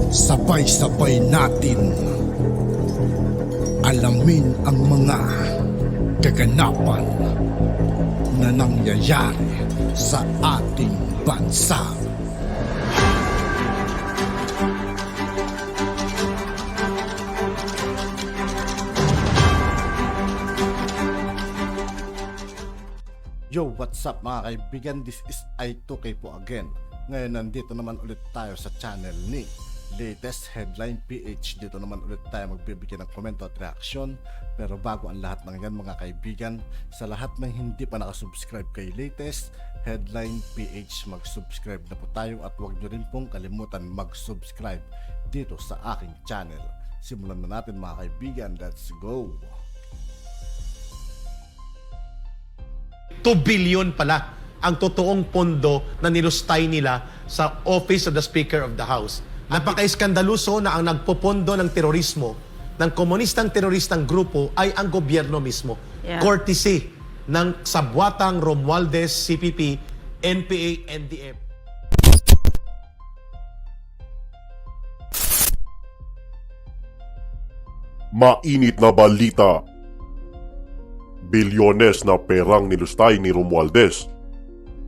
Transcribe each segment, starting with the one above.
Sabay-sabay natin alamin ang mga kaganapan na nangyayari sa ating bansa. Yo, what's up mga kaibigan? This is I2K po again. Ngayon nandito naman ulit tayo sa channel ni Latest Headline PH. Dito naman ulit tayo magbibigay ng komento at reaksyon. Pero bago ang lahat ng yan mga kaibigan, sa lahat ng hindi pa nakasubscribe kay Latest Headline PH, mag-subscribe na po tayo at huwag nyo rin pong kalimutan mag-subscribe dito sa aking channel. Simulan na natin mga kaibigan, let's go! 2 billion pala ang totoong pondo na nilustay nila sa Office of the Speaker of the House. Napaka-iskandaluso na ang nagpopondo ng terorismo, ng komunistang teroristang grupo ay ang gobyerno mismo. Yeah. Courtesy ng Sabwatang Romualdez, CPP, NPA, NDF. Mainit na balita. Bilyones na perang nilustay ni Romualdez,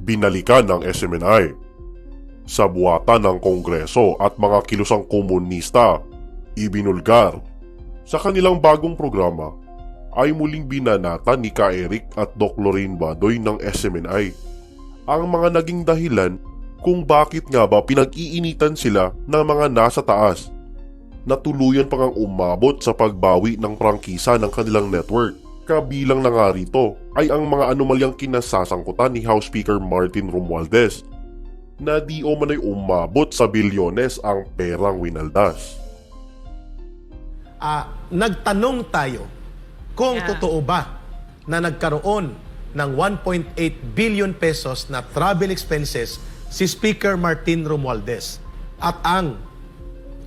binalikan ng SMNI. Sa buwatan ng Kongreso at mga kilusang komunista, ibinulgar. Sa kanilang bagong programa, ay muling binanata ni Ka Eric at Doc Lorraine Badoy ng SMNI ang mga naging dahilan kung bakit nga ba pinag-iinitan sila ng mga nasa taas na tuluyan pang umabot sa pagbawi ng prangkisa ng kanilang network. Kabilang na nga rito ay ang mga anomalyang kinasasangkutan ni House Speaker Martin Romualdez na di o manay umabot sa bilyones ang perang winaldas. Nagtanong tayo kung totoo ba na nagkaroon ng 1.8 billion pesos na travel expenses si Speaker Martin Romualdez. At ang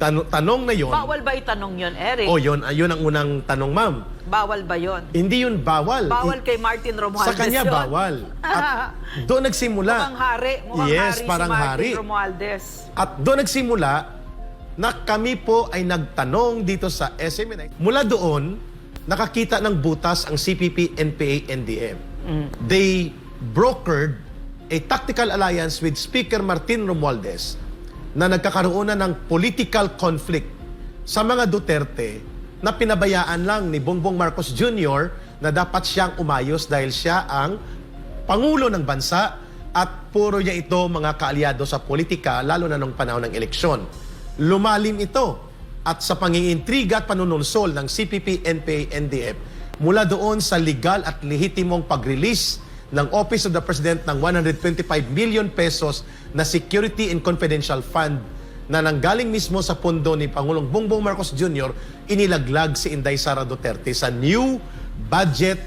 tanong na yon, Bawal ba itanong yun, Eric? yun ang unang tanong, ma'am. Bawal ba yun? Hindi yun bawal. Bawal kay Martin Romualdez Sa kanya yun. bawal. At doon nagsimula. Mukhang Yes, hari parang si Martin hari. Romualdez. At doon nagsimula na kami po ay nagtanong dito sa SMNI. Mula doon, nakakita ng butas ang CPP, NPA, NDF. They brokered a tactical alliance with Speaker Martin Romualdez na nagkakaroon na ng political conflict sa mga Duterte na pinabayaan lang ni Bongbong Marcos Jr. na dapat siyang umayos dahil siya ang Pangulo ng bansa at puro niya ito mga kaalyado sa politika lalo na nung panahon ng eleksyon. Lumalim ito at sa pangingintriga at panunulsol ng CPP, NPA, NDF mula doon sa legal at lehitimong pag-release ng Office of the President ng 125 million pesos na Security and Confidential Fund na nanggaling mismo sa pondo ni Pangulong Bongbong Marcos Jr., inilaglag si Inday Sara Duterte sa new budget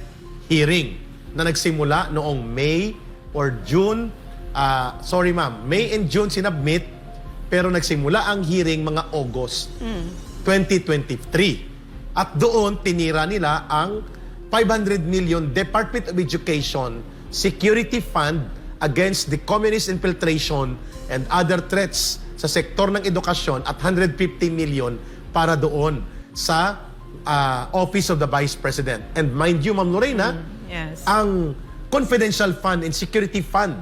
hearing na nagsimula noong May or June, May and June sinabmit, pero nagsimula ang hearing mga August 2023. At doon tinira nila ang 500 million Department of Education Security Fund against the communist infiltration and other threats sa sektor ng edukasyon at 150 million para doon sa Office of the Vice President. And mind you, Ma'am Lorena, Yes. ang Confidential Fund and Security Fund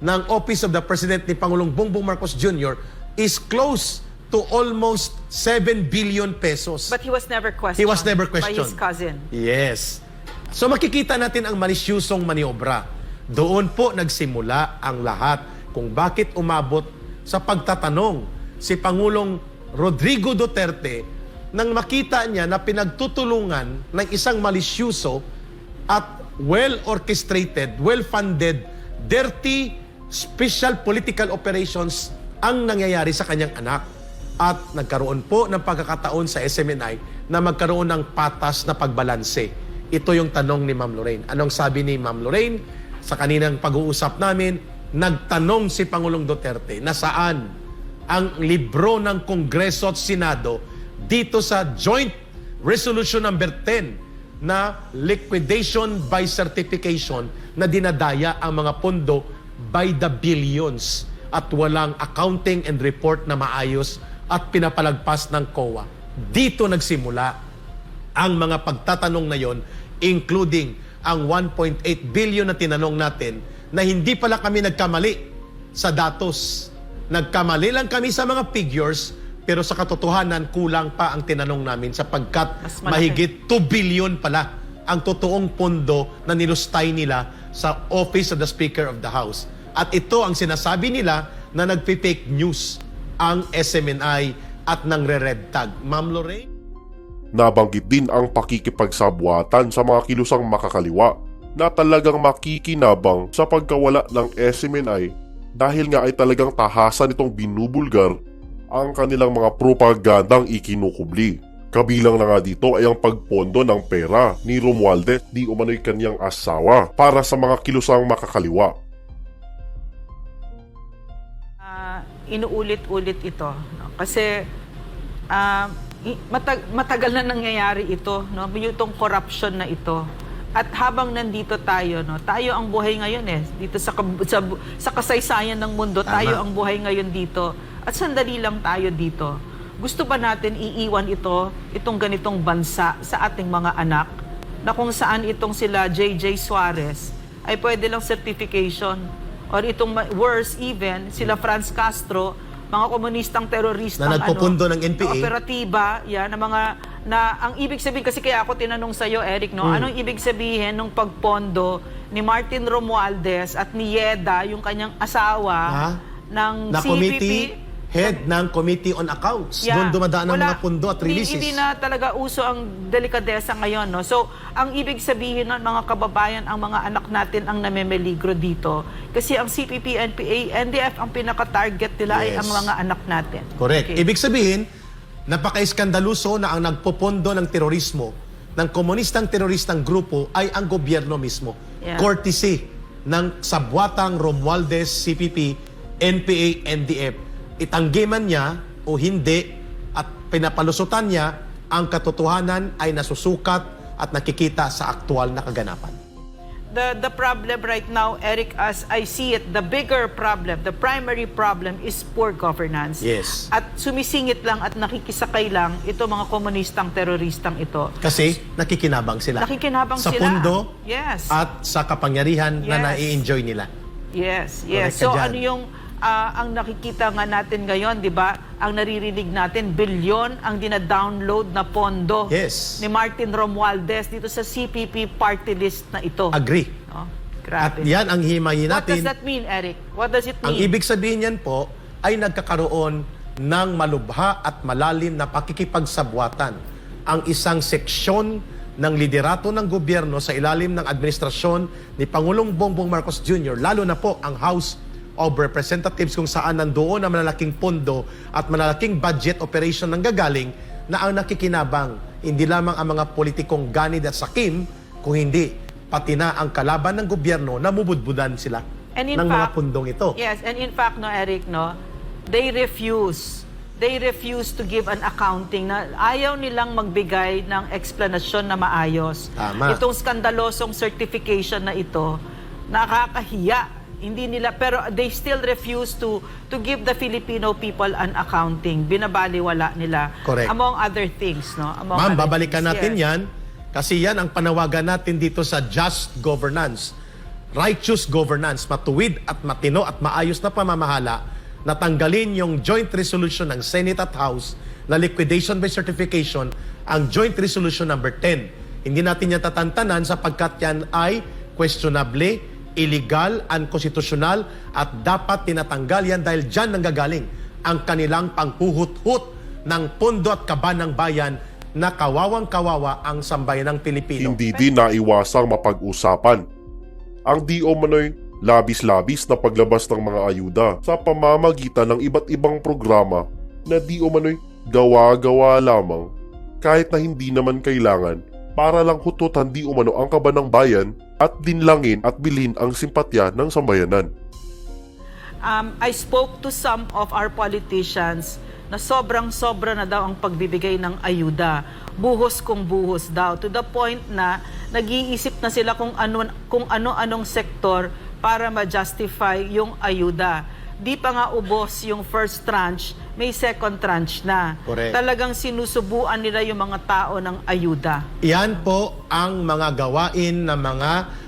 ng Office of the President ni Pangulong Bongbong Marcos Jr. is close to almost 7 billion pesos. But he was never questioned. He was never By questioned. his cousin. Yes. So makikita natin ang malisyusong maniobra. Doon po nagsimula ang lahat kung bakit umabot sa pagtatanong si Pangulong Rodrigo Duterte nang makita niya na pinagtutulungan ng isang malisyuso at well-orchestrated, well-funded, dirty, special political operations ang nangyayari sa kanyang anak. At nagkaroon po ng pagkakataon sa SMNI na magkaroon ng patas na pagbalanse. Ito yung tanong ni Ma'am Lorraine. Anong sabi ni Ma'am Lorraine? Sa kaninang pag-uusap namin, nagtanong si Pangulong Duterte na saan ang libro ng Kongreso at Senado dito sa Joint Resolution number 10 na liquidation by certification na dinadaya ang mga pondo by the billions at walang accounting and report na maayos at pinapalagpas ng COA. Dito nagsimula ang mga pagtatanong na yon, including ang 1.8 billion na tinanong natin na hindi pala kami nagkamali sa datos. Nagkamali lang kami sa mga figures, pero sa katotohanan kulang pa ang tinanong namin sapagkat Mas malaki. mahigit 2 billion pala ang totoong pondo na nilustay nila sa Office of the Speaker of the House. At ito ang sinasabi nila na nagpi-fake news ang SMNI at nangre-red tag. Ma'am Lorraine? Nabanggit din ang pakikipagsabwatan sa mga kilusang makakaliwa na talagang makikinabang sa pagkawala ng SMNI dahil nga ay talagang tahasan itong binubulgar ang kanilang mga propagandang ikinukubli. Kabilang na nga dito ay ang pagpondo ng pera ni Romualdez di umano'y kanyang asawa para sa mga kilusang makakaliwa. Inuulit-ulit ito, no? Kasi matagal na nangyayari ito, no? Itong corruption na ito. At habang nandito tayo, no, tayo ang buhay ngayon dito sa kasaysayan ng mundo, Tama. tayo ang buhay ngayon dito. At sandali lang tayo dito. Gusto ba natin iiwan itong ganitong bansa sa ating mga anak na kung saan itong sila J.J. Suarez ay pwede lang certification or itong worse even, sila Franz Castro, mga komunistang teroristang Na nagpupundo ng NPA. operatiba, yan, ang ibig sabihin, kasi kaya ako tinanong sa'yo, Eric, no? Anong ibig sabihin ng pagpondo ni Martin Romualdez at ni Yeda, yung kanyang asawa, ng Na CPP? committee, head ng Committee on Accounts. Doon dumadaan ang mga pundo at releases. Hindi na talaga uso ang delikadesa ngayon, no? So, ang ibig sabihin ng mga kababayan, ang mga anak natin ang namemeligro dito. Kasi ang CPP, NPA, NDF, ang pinaka-target nila ay Yes. ang mga anak natin. Correct. Okay. Ibig sabihin, napaka-iskandaluso na ang nagpopondo ng terorismo ng komunistang teroristang grupo ay ang gobyerno mismo. Yeah. Courtesy ng sabwatang Romualdez, CPP, NPA, NDF. Itanggi man niya o hindi at pinapalusutan niya, ang katotohanan ay nasusukat at nakikita sa aktual na kaganapan. The problem right now, Eric, as I see it, the bigger problem, the primary problem is poor governance. Yes. At sumisingit lang at nakikisakay lang ito mga komunistang teroristang ito. Kasi nakikinabang sila. Nakikinabang sa sila. pundo Yes. at sa kapangyarihan na Yes. nai-enjoy nila. Yes, Correct yes. ka So dyan. ano yung ang nakikita nga natin ngayon, 'di ba? Ang naririnig natin, bilyon ang dina-download na pondo Yes. ni Martin Romualdez dito sa CPP party list na ito. Agree. No? At Grabe. yan ang himayin What does natin. that mean, Eric? What does it Ang mean? ibig sabihin yan po ay nagkakaroon ng malubha at malalim na pakikipagsabwatan ang isang seksyon ng liderato ng gobyerno sa ilalim ng administrasyon ni Pangulong Bongbong Marcos Jr., lalo na po ang House of Representatives kung saan nandoon ang malalaking pondo at malalaking budget operation ng gagaling na ang nakikinabang hindi lamang ang mga politikong ganid at sakim, kung hindi pati na ang kalaban ng gobyerno na mubudbudan sila And in ng mga fact- pundong ito. Yes, and in fact, no, Eric, no, they refuse to give an accounting na ayaw nilang magbigay ng explanasyon na maayos. Tama. Itong skandalosong certification na ito, nakakahiya. Hindi nila, pero they still refuse to give the Filipino people an accounting. Binabaliwala nila. Correct. Among other things, no? Among Ma'am, other babalikan things, natin yes. yan kasi yan ang panawagan natin dito sa just governance, righteous governance, matuwid at matino at maayos na pamamahala na tanggalin yung joint resolution ng Senate at House na liquidation by certification, ang joint resolution number 10. Hindi natin yan tatantanan sapagkat yan ay questionably illegal, unconstitutional at dapat tinatanggal yan dahil dyan nanggagaling ang kanilang panghuhut-hut ng pondo at kaba ng bayan na kawawang-kawawa ang sambayan ng Pilipino. Hindi din naiwasang mapag-usapan ang di umano'y labis-labis na paglabas ng mga ayuda sa pamamagitan ng iba't ibang programa na di umano'y gawa-gawa lamang kahit na hindi naman kailangan para lang hututan di umano ang kaba ng bayan at dinlangin at bilhin ang simpatya ng sambayanan. I spoke to some of our politicians na sobrang-sobra na daw ang pagbibigay ng ayuda. Buhos kung buhos daw. To the point na nag-iisip na sila kung ano-anong sektor para ma-justify yung ayuda. di pa nga ubos yung first tranche, may second tranche na. Correct. Talagang sinusubuan nila yung mga tao ng ayuda. Yan po ang mga gawain na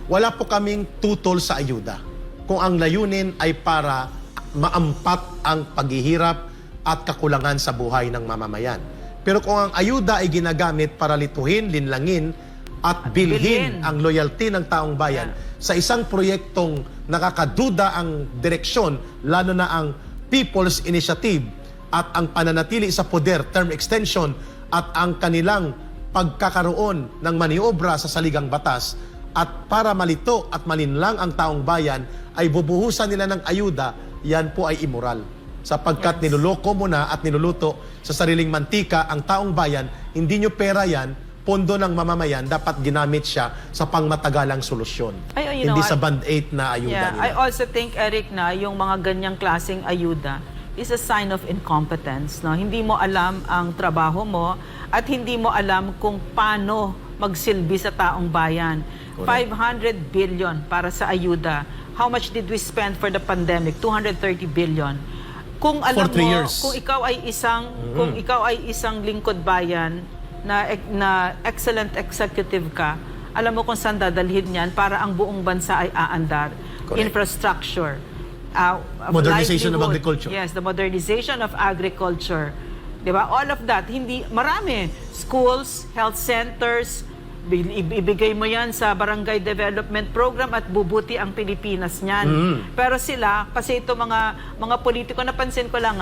wala po kaming tutol sa ayuda. Kung ang layunin ay para maampat ang paghihirap at kakulangan sa buhay ng mamamayan. Pero kung ang ayuda ay ginagamit para lituhin, linlangin, at bilhin ang loyalty ng taong bayan sa isang proyektong nakakaduda ang direksyon, lalo na ang People's Initiative at ang pananatili sa poder, term extension, at ang kanilang pagkakaroon ng maniobra sa saligang batas, at para malito at malinlang ang taong bayan ay bubuhusan nila ng ayuda, yan po ay immoral. Sapagkat niloloko mo na at niluluto sa sariling mantika ang taong bayan, hindi nyo pera yan, pondo ng mamamayan, dapat ginamit siya sa pangmatagalang solusyon. Hindi sa band-aid na ayuda nila. I also think, Eric, na yung mga ganyang klaseng ayuda is a sign of incompetence. No? Hindi mo alam ang trabaho mo at hindi mo alam kung paano magsilbi sa taong bayan. Correct. 500 billion para sa ayuda. How much did we spend for the pandemic? 230 billion. Kung alam For 3 mo, years. kung ikaw ay isang lingkod bayan na excellent executive ka, alam mo kung saan dadalhin yan para ang buong bansa ay aandar. Correct. Infrastructure, Modernization of livelihood. agriculture. Yes, the modernization of agriculture. Diba? All of that, marami. Schools, health centers, ibigay mo yan sa barangay development program at bubuti ang Pilipinas niyan. Pero sila, kasi ito mga politiko, napansin ko lang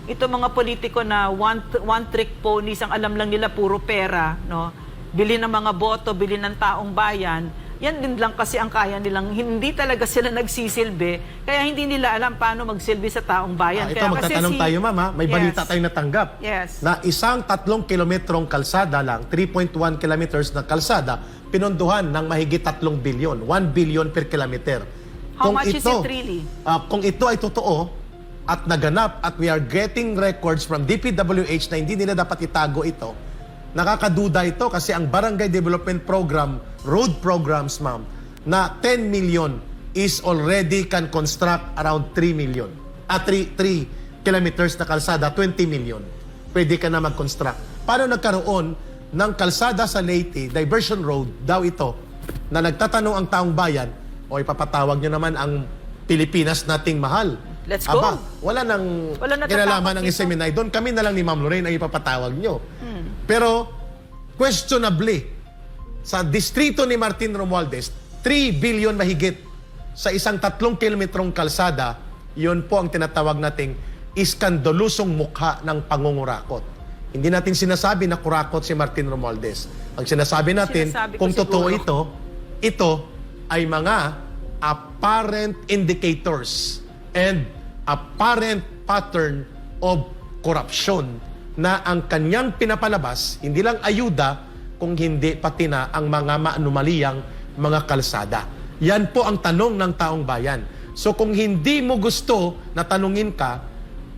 ito mga politiko na one trick ponies, ang alam lang nila puro pera, no? Bili ng mga boto, bili ng taong bayan. Yan din lang kasi ang kaya nilang, hindi talaga sila nagsisilbi, kaya hindi nila alam paano magsilbi sa taong bayan. Ito, Kaya magtatanong tayo, ma'am, may balita tayong natanggap. Yes. Na isang 3 kilometrong kalsada lang, 3.1 kilometers na kalsada, pinondohan ng mahigit 3 bilyon, 1 billion per kilometer. How much is it really? Kung ito ay totoo at naganap at we are getting records from DPWH na hindi nila dapat itago ito, nakakaduda ito kasi ang Barangay Development Program, road programs, ma'am, na 10 million is already can construct around 3 million. 3 kilometers na kalsada, 20 million. Pwede ka na mag-construct. Paano nagkaroon ng kalsada sa Leyte, diversion road daw ito, na nagtatanong ang taong bayan, o ipapatawag nyo naman ang Pilipinas nating mahal. Let's go. Wala nang Wala kinalaman ng natatakot dito. SMNI. Doon kami na lang ni Ma'am Lorraine ang ipapatawag nyo. Pero, questionably, sa distrito ni Martin Romualdez, 3 billion mahigit sa isang 3 kilometrong kalsada, yun po ang tinatawag nating iskandalusong mukha ng pangungurakot. Hindi natin sinasabi na kurakot si Martin Romualdez. Ang sinasabi natin, Sinasabi ko kung totoo siguro. ito ay mga apparent indicators and apparent pattern of corruption na ang kanyang pinapalabas, hindi lang ayuda, kung hindi pati na ang mga maanumaliyang mga kalsada. Yan po ang tanong ng taong bayan. So kung hindi mo gusto na tanungin ka,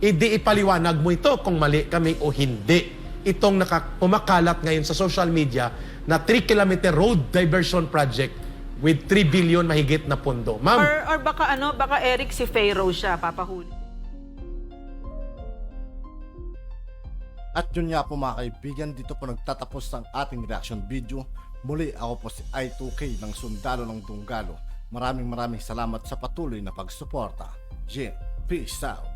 hindi ipaliwanag mo ito kung mali kami o hindi. Itong pumakalat ngayon sa social media na 3-kilometer road diversion project with 3 billion mahigit na pondo. Ma'am, Or baka Eric si Pharaoh siya, papahuli. At yun nga po mga kaibigan, dito po nagtatapos ang ating reaction video. Muli ako po si I2K ng Sundalo ng Dunggalo. Maraming salamat sa patuloy na pagsuporta. Jin, peace out.